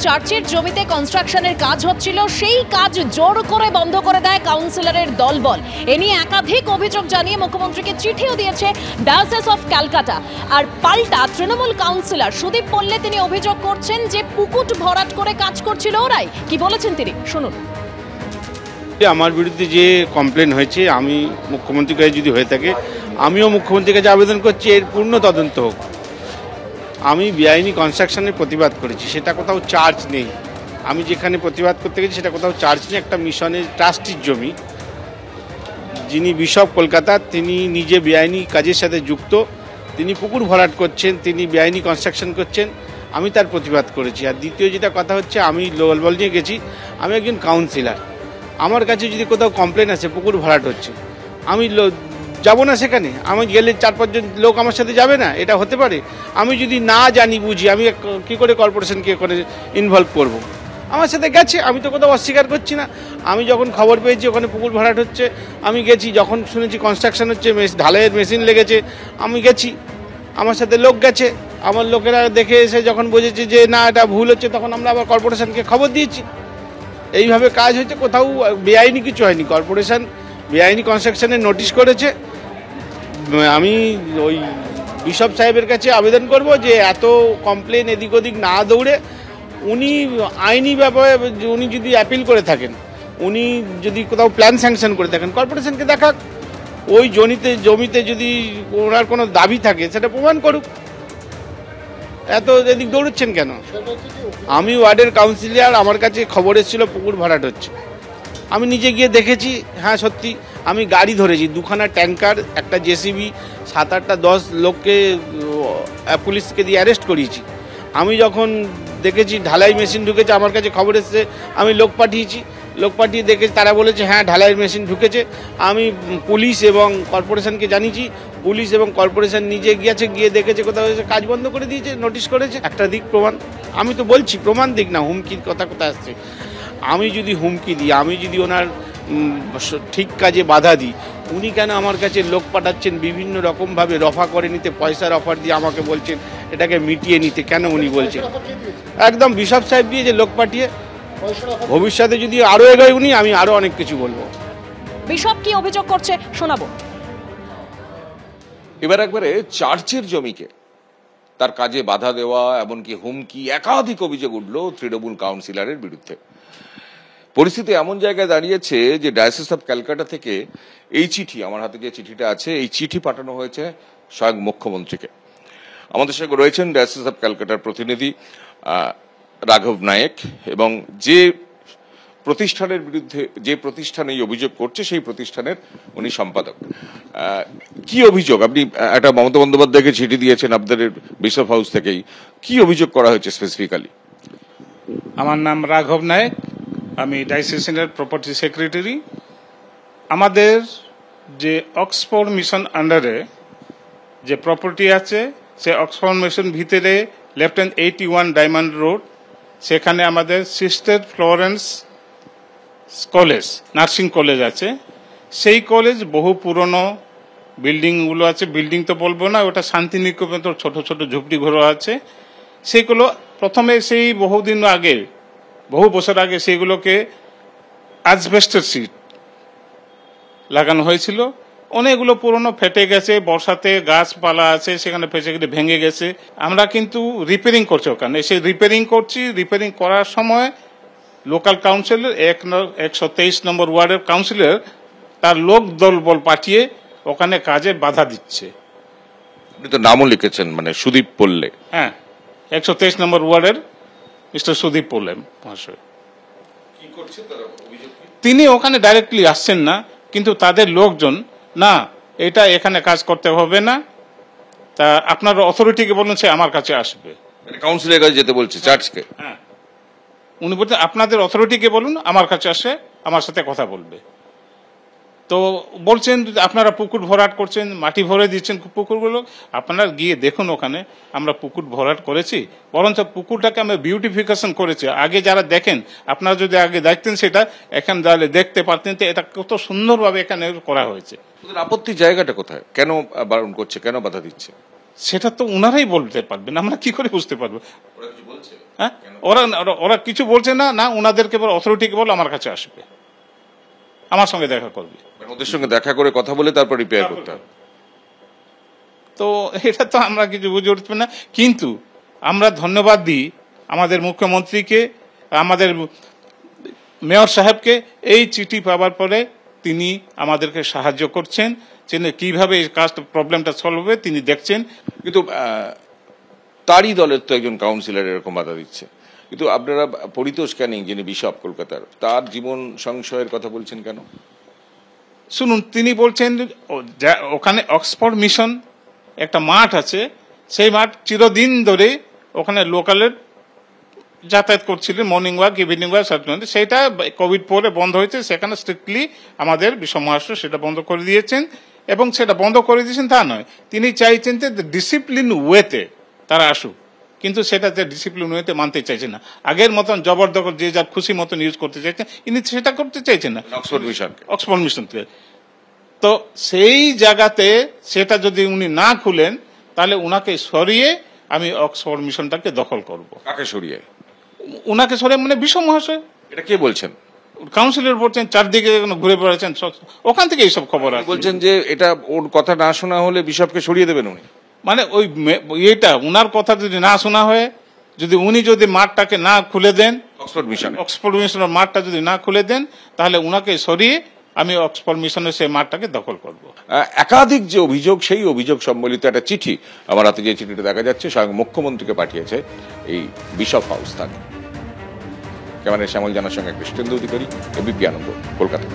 চার্চের জমিতে কনস্ট্রাকশনের কাজ হচ্ছিল, সেই কাজ জোর করে বন্ধ করে দেয় কাউন্সিলরের দলবল। এ নিয়ে একাধিক অভিযোগ জানিয়ে মুখ্যমন্ত্রীকে চিঠিও দিয়েছে ডায়োসিস অফ ক্যালকাটা। আর পাল্টা তৃণমূল কাউন্সিলর সুদীপ পল্লে তিনি অভিযোগ করছেন যে পুকুট ভরাট করে কাজ করছিল ওরাই। কি বলেছেন তিনি, শুনুন। আমার বিরুদ্ধে যে কমপ্লেন হয়েছে, আমি মুখ্যমন্ত্রীর কাছে যদি হয়ে থাকে, আমিও মুখ্যমন্ত্রীর কাছে আবেদন করছি এর পূর্ণ তদন্ত হোক। আমি বেআইনি কনস্ট্রাকশনের প্রতিবাদ করেছি, সেটা কোথাও চার্জ নেই। আমি যেখানে প্রতিবাদ করতে গেছি সেটা কোথাও চার্জ নেই, একটা মিশনের ট্রাস্টির জমি। যিনি বিশপ কলকাতা, তিনি নিজে বেআইনি কাজের সাথে যুক্ত, তিনি পুকুর ভরাট করছেন, তিনি বেআইনি কনস্ট্রাকশন করছেন, আমি তার প্রতিবাদ করেছি। আর দ্বিতীয় যেটা কথা হচ্ছে, আমি দলবল নিয়ে গেছি, আমি একজন কাউন্সিলর। আমার কাছে যদি কোথাও কমপ্লেন আসে পুকুর ভরাট হচ্ছে, আমি যাব না সেখানে? আমি গেলে 4-5 জন লোক আমার সাথে যাবে না? এটা হতে পারে? আমি যদি না জানি বুঝি, আমি কী করে কর্পোরেশনকে করে ইনভলভ করব? আমার সাথে গেছে, আমি তো কোথাও অস্বীকার করছি না। আমি যখন খবর পেয়েছি ওখানে পুকুর ভরাট হচ্ছে, আমি গেছি। যখন শুনেছি কনস্ট্রাকশন হচ্ছে, ঢালাইয়ের মেশিন লেগেছে, আমি গেছি, আমার সাথে লোক গেছে। আমার লোকেরা দেখে এসে যখন বুঝেছে যে না এটা ভুল হচ্ছে, তখন আমরা আবার কর্পোরেশনকে খবর দিয়েছি। এইভাবে কাজ হয়েছে, কোথাও বেআইনি কিছু হয়নি। কর্পোরেশন বেআইনি কনস্ট্রাকশনের নোটিশ করেছে। আমি ওই বিশপ সাহেবের কাছে আবেদন করব যে এত কমপ্লেন এদিক ওদিক না দৌড়ে উনি আইনি ব্যাপারে উনি যদি অ্যাপিল করে থাকেন, উনি যদি কোথাও প্ল্যান স্যাংশন করে থাকেন, কর্পোরেশনকে দেখাক। ওই জমিতে যদি ওনার কোনো দাবি থাকে সেটা প্রমাণ করুক। এত এদিক দৌড়চ্ছেন কেন? আমি ওয়ার্ডের কাউন্সিলর, আমার কাছে খবর এসেছিল পুকুর ভরাট হচ্ছে। আমি নিজে গিয়ে দেখেছি, হ্যাঁ সত্যি। আমি গাড়ি ধরেছি, 2খানা ট্যাঙ্কার, একটা জেসিবি, 7-8-10 লোককে পুলিশকে দিয়ে অ্যারেস্ট করিয়েছি। আমি যখন দেখেছি ঢালাই মেশিন ঢুকেছে, আমার কাছে খবর এসেছে, আমি লোক পাঠিয়েছি। লোক পাঠিয়ে দেখেছি, তারা বলেছে হ্যাঁ ঢালাইয়ের মেশিন ঢুকেছে। আমি পুলিশ এবং কর্পোরেশনকে জানিয়েছি। পুলিশ এবং কর্পোরেশন নিজে গিয়েছে, গিয়ে দেখেছে কোথাও কাজ বন্ধ করে দিয়েছে, নোটিশ করেছে। একটা দিক প্রমাণ, আমি তো বলছি প্রমাণ দিক না, হুমকির কথা কোথায় আসছে। আমি যদি হুমকি দিই, আমি যদি ওনার ঠিক কাজে বাধা দিই, উনি কেন আমার কাছে লোক পাঠাচ্ছেন বিভিন্ন রকমভাবে রফা করে নিতে, পয়সার অফার দিয়ে আমাকে বলছেন এটাকে মিটিয়ে নিতে? কেন উনি বলছেন? একদম বিশপ সাহেব দিয়ে যে লোক পাঠিয়ে। ভবিষ্যতে যদি আরও এগোয় উনি, আমি আরও অনেক কিছু বলবো। বিশপ কি অভিযোগ করছে শোনাবো। এবার একবারে চার্চের জমিকে তার কাজে বাধা দেওয়া, এমনকি হুমকি, একাধিক অভিযোগ উঠল তৃণমূল কাউন্সিলরের বিরুদ্ধে। পরিস্থিতি এমন জায়গায় দাঁড়িয়েছে যে ডায়োসিস অফ ক্যালকাটা থেকে এই চিঠি, আমার হাতে যে চিঠিটা আছে, এই চিঠি পাঠানো হয়েছে স্বয়ং মুখ্যমন্ত্রীকে। আমাদের সঙ্গে রয়েছেন ডায়োসিস অফ ক্যালকাটার প্রতিনিধি রাঘব নায়েক, এবং যে প্রতিষ্ঠানের বিরুদ্ধে, যে প্রতিষ্ঠান এই অভিযোগ করছে সেই প্রতিষ্ঠানের উনি সম্পাদক। কি অভিযোগ? আপনি একটা মমতা বন্দ্যোপাধ্যায়কে চিঠি দিয়েছেন আপনাদের বিশপ হাউস থেকেই, কি অভিযোগ করা হয়েছে স্পেসিফিক্যালি? আমার নাম রাঘব নায়েক, আমি ডায়োসিসের প্রপার্টি সেক্রেটারি। আমাদের যে অক্সফোর্ড মিশন আন্ডারে যে প্রপার্টি আছে, সে অক্সফোর্ড মিশন ভিতরে লেফট হ্যান্ড 81 ডায়মন্ড রোড, সেখানে আমাদের sister Florence college, nursing college আছে। সেই কলেজ বহু পুরনো বিল্ডিংগুলো আছে, বিল্ডিং তো বলবো না, ওটা শান্তিনিকেতন, ছোট ছোট ঝুপড়ি ঘর আছে। সেগুলো প্রথমে সেই বহুদিন আগে, বহু বছর আগে সেগুলোকে অ্যাসবেস্টস শীট লাগানো হয়েছিল। অনেকগুলো পুরনো ফেটে গেছে, বর্ষাতে গাছপালা আছে সেখানে ফেসে গেলে ভেঙে গেছে। আমরা কিন্তু রিপেয়ারিং করছি ওখানে, সেই রিপেয়ারিং করছি। রিপেয়ারিং করার সময় লোকাল কাউন্সিলর 123 নম্বর ওয়ার্ডের কাউন্সিলর তার লোক দলবল পাঠিয়ে ওখানে কাজে বাধা দিচ্ছে। আপনি তো নামও লিখেছেন, মানে সুদীপ পল্লে। হ্যাঁ, 123 নম্বর ওয়ার্ডের মিস্টার সুদীপ পল্লে মহাশয়। তিনি ওখানে ডাইরেক্টলি আসছেন না, কিন্তু তাদের লোকজন, না এটা এখানে কাজ করতে হবে না, তা আপনার অথরিটিকে বলুন, সে আমার কাছে আসবে। কাউন্সিলের কাছে যেতে বলছে চার্চকে? হ্যাঁ, উনি বলছেন আপনাদের অথরিটিকে বলুন আমার কাছে আসে, আমার সাথে কথা বলবে। তো বলছেন আপনারা পুকুর ভরাট করছেন, মাটি ভরে দিচ্ছেন পুকুরগুলো। আপনারা গিয়ে দেখুন, ওখানে আমরা পুকুর ভরাট করেছি, বরঞ্চ পুকুরটাকে আমরা বিউটিফিকেশন করেছি। আগে যারা দেখেন, আপনারা যদি আগে দেখতেন সেটা, এখানে দাঁড়িয়ে দেখতে পারতেন যে এটা কত সুন্দরভাবে এখানে করা হয়েছে। আপত্তির জায়গাটা কোথায়? কেন বারণ করছে, কেন বাধা দিচ্ছে? সেটা তো ওনারাই বলতে পারবেন, আমরা কি করে বুঝতে পারবো? হ্যাঁ, ওরা ওরা কিছু বলছে না, না ওনাদেরকে বল, অথরিটিকে বল আমার কাছে আসবে, আমার সঙ্গে দেখা করবে, ওদের সঙ্গে দেখা করে কথা বলে তারপর রিপেয়ার করতে হবে। তো এটা তো আমরা কিছু বুঝে উঠবে না। কিন্তু আমরা ধন্যবাদ দিই আমাদের মুখ্যমন্ত্রীকে, আমাদের মেয়র সাহেবকে। এই চিঠি পাওয়ার পরে তিনি আমাদেরকে সাহায্য করছেন, কিভাবে এই কাজটা প্রবলেমটা সলভ হবে তিনি দেখছেন। কিন্তু তারই দলের তো একজন কাউন্সিলর এরকম বাধা দিচ্ছে, কিন্তু আপনারা পরিতোষ ক্যানিং যিনি বিশপ কলকাতার, তার জীবন সংশয়ের কথা বলছেন কেন? শুনুন, তিনি বলছেন ওখানে অক্সফোর্ড মিশন একটা মাঠ আছে, সেই মাঠ চিরদিন ধরে ওখানে লোকালের যাতায়াত করছিলেন, মর্নিং ওয়াক, ইভিনিং ওয়াক, সেটা কোভিড পরে বন্ধ হয়েছে। সেখানে স্ট্রিক্টলি আমাদের বিশ্ব মহারাষ্ট্র সেটা বন্ধ করে দিয়েছেন, এবং সেটা বন্ধ করে দিয়েছেন তা নয়, তিনি চাইছেন যে ডিসিপ্লিন ওয়েতে তারা আসুক, কিন্তু সেটা যে ডিসিপ্লিন ওয়েতে মানতে চাইছে না। আগের মতন জবরদখল যে যার খুশি মতন ইউজ করতে চাইছেন, ইনি সেটা করতে চাইছেন না অক্সফোর্ড মিশন থেকে। তো সেই জায়গাতে সেটা যদি উনি না খুলেন, তাহলে উনাকে সরিয়ে আমি অক্সফোর্ড মিশনটাকে দখল করব। কাকে সরিয়ে? উনাকে সরিয়ে মানে বিশ্ব মহাশয়। এটা কে বলছেন? কাউন্সিলর বলছেন, চারদিকে ঘুরে বেড়াচ্ছেন, ওখান থেকে এইসব খবর আছে। বলছেন যে এটা ওর কথা না শোনা হলে বিশপকে সরিয়ে দেবেন উনি। মানে ওই এটা উনার কথা যদি না শোনা হয়, যদি উনি যদি মাঠটাকে না খুলে দেন, অক্সফোর্ড মিশনের মাঠটা যদি না খুলে দেন, তাহলে উনাকে সরিয়ে আমি অক্সফোর্ড মিশনের সেই মাঠটাকে দখল করব। একাধিক যে অভিযোগ, সেই অভিযোগ সম্বলিত একটা চিঠি আমার হাতে, যে চিঠিটা দেখা যাচ্ছে স্বয়ং মুখ্যমন্ত্রীকে পাঠিয়েছে এই বিশপ হাউস থানা। ক্যামেরায় শ্যামল জানার সঙ্গে কৃষ্ণেন্দু অধিকারী, এবিপি আনন্দ, কলকাতা।